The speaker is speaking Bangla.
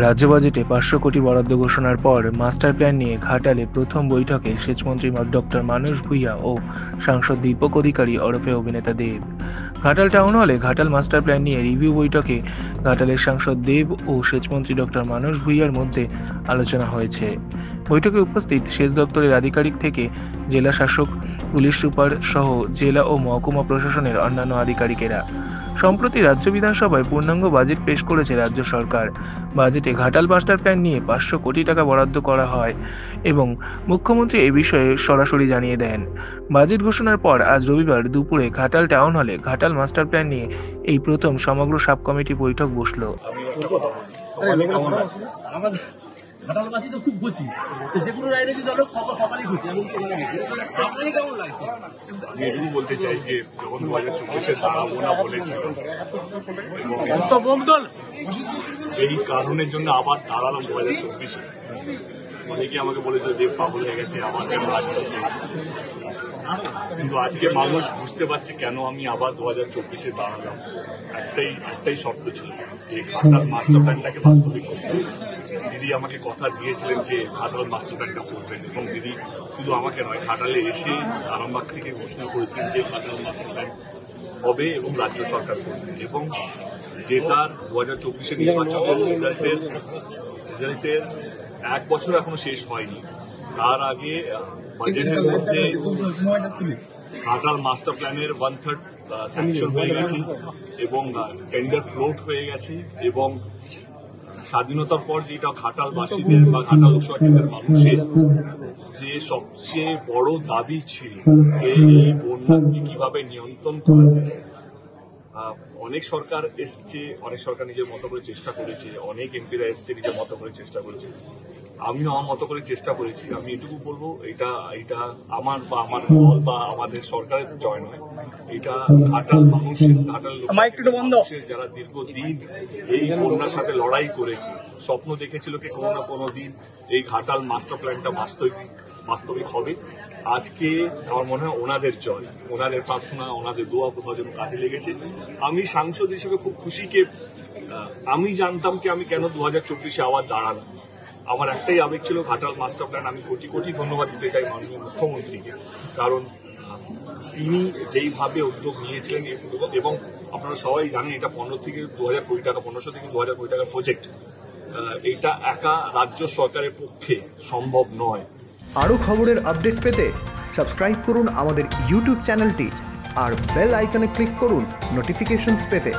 রাজ্য বাজেটে 500 কোটি বরাদ্দ ঘোষণার পর মাস্টার প্ল্যান নিয়ে ঘাটালে প্রথম বৈঠকে সেচমন্ত্রী ডক্টর মানস ভূঁইয়া ও সাংসদ দীপক অধিকারী ওরফে অভিনেতা দেব। ঘাটাল টাউন হলে ঘাটাল মাস্টার প্ল্যান নিয়ে রিভিউ বৈঠকে ঘাটালের সাংসদ দেব ও সেচমন্ত্রী ডক্টর মানস ভূঁইয়ার মধ্যে আলোচনা হয়েছে। বৈঠকে উপস্থিত সেচ দপ্তরের আধিকারিক থেকে জেলা শাসক, পুলিশ সুপার সহ জেলা ও মহকুমা প্রশাসনের অন্যান্য আধিকারিকেরা। সম্প্রতি রাজ্য বিধানসভায় পূর্ণাঙ্গ বাজেট পেশ করেছে রাজ্য সরকার। বাজেটে ঘাটাল মাস্টার প্ল্যান নিয়ে 500 কোটি টাকা বরাদ্দ করা হয় এবং মুখ্যমন্ত্রী এ বিষয়ে সরাসরি জানিয়ে দেন। বাজেট ঘোষণার পর আজ রবিবার দুপুরে ঘাটাল টাউন হলে ঘাটাল মাস্টার প্ল্যান নিয়ে এই প্রথম সমগ্র সাব কমিটি বৈঠক বসল। ঘাটালবাসী তো খুব খুশি, তো যে কোনো রাজনৈতিক দল সকালেই খুশি। আপনাকে কেমন লাগছে? আমি এটুকু বলতে চাই যে যখন 2024-এ দাঁড়াবো না বলেছিল, এই কারণের জন্য আবার দাঁড়ালাম 2024-এ। অনেকে আমাকে বলেছিল দেব পাগল হয়ে গেছে, আবার কেন রাজনীতি। কিন্তু আজকে মানুষ বুঝতে পারছে কেন আমি আবার 2024-এ দাঁড়ালাম। একটাই শর্ত ছিল যে ঘাটাল মাস্টার প্ল্যানটাকে বাস্তবিক করতে। দিদি আমাকে কথা দিয়েছিলেন যে ঘাটাল মাস্টার প্ল্যানটা করবেন, এবং দিদি শুধু আমাকে নয়, ঘাটালে এসে আরামবাগ থেকে ঘোষণা করেছিলেন যে ঘাটাল মাস্টার প্ল্যান হবে এবং রাজ্য সরকার করবে। এবং যে তার 2024-এ নির্বাচনের রেজাল্টের 1 বছর এখনো শেষ হয়নি, তার আগে বাজেটের মধ্যে ঘাটাল মাস্টার প্ল্যানের 1/3 স্যাংশন হয়ে গেছে এবং টেন্ডার ফ্লোট হয়ে গেছে। এবং স্বাধীনতার পর যেটা ঘাটালবাসীদের বা ঘাটাল লোকসভা কেন্দ্রের মানুষের যে সবচেয়ে বড় দাবি ছিল যে এই বন্যাকে কিভাবে নিয়ন্ত্রণ করা যায়। অনেক সরকার এসছে, অনেক সরকার নিজের মতো করে চেষ্টা করেছে, অনেক এমপিরা এসছে নিজের মতো করে চেষ্টা করেছে। আমিও আমার মতো করে চেষ্টা করেছি। আমি এটুকু বলবো, এটা আমার বা আমার দল বা আমাদের সরকারের জয় নয়, এটা ঘাটাল মানুষের, ঘাটাল মানুষের যারা দীর্ঘদিন এই বন্যার সাথে লড়াই করেছে, স্বপ্ন দেখেছিল কি কোনো না কোনো দিন এই ঘাটাল মাস্টার প্ল্যানটা বাস্তবিক হবে। আজকে আমার মনে হয় ওনাদের জয়, ওনাদের প্রার্থনা, ওনাদের দোয়া কোথাও যেন কাজে লেগেছে। আমি সাংসদ হিসেবে খুব খুশি কে আমি জানতাম কি আমি কেন 2024-এ আবার দাঁড়ালাম। আমার একটাই আবেগ ছিল ঘাটাল মাস্টার প্ল্যান। আমি কোটি কোটি ধন্যবাদ দিতে চাই মাননীয় মুখ্যমন্ত্রীকে, কারণ তিনি যেইভাবে উদ্যোগ নিয়েছিলেন এবং আপনারা সবাই জানেন এটা 15 থেকে 2000 কোটি টাকা, 1500 থেকে 2000 কোটি টাকার প্রজেক্ট। এটা একা রাজ্য সরকারের পক্ষে সম্ভব নয়। আরও খবরের আপডেট পেতে সাবস্ক্রাইব করুন আমাদের ইউটিউব চ্যানেলটি আর বেল আইকনে ক্লিক করুন নোটিফিকেশনস পেতে।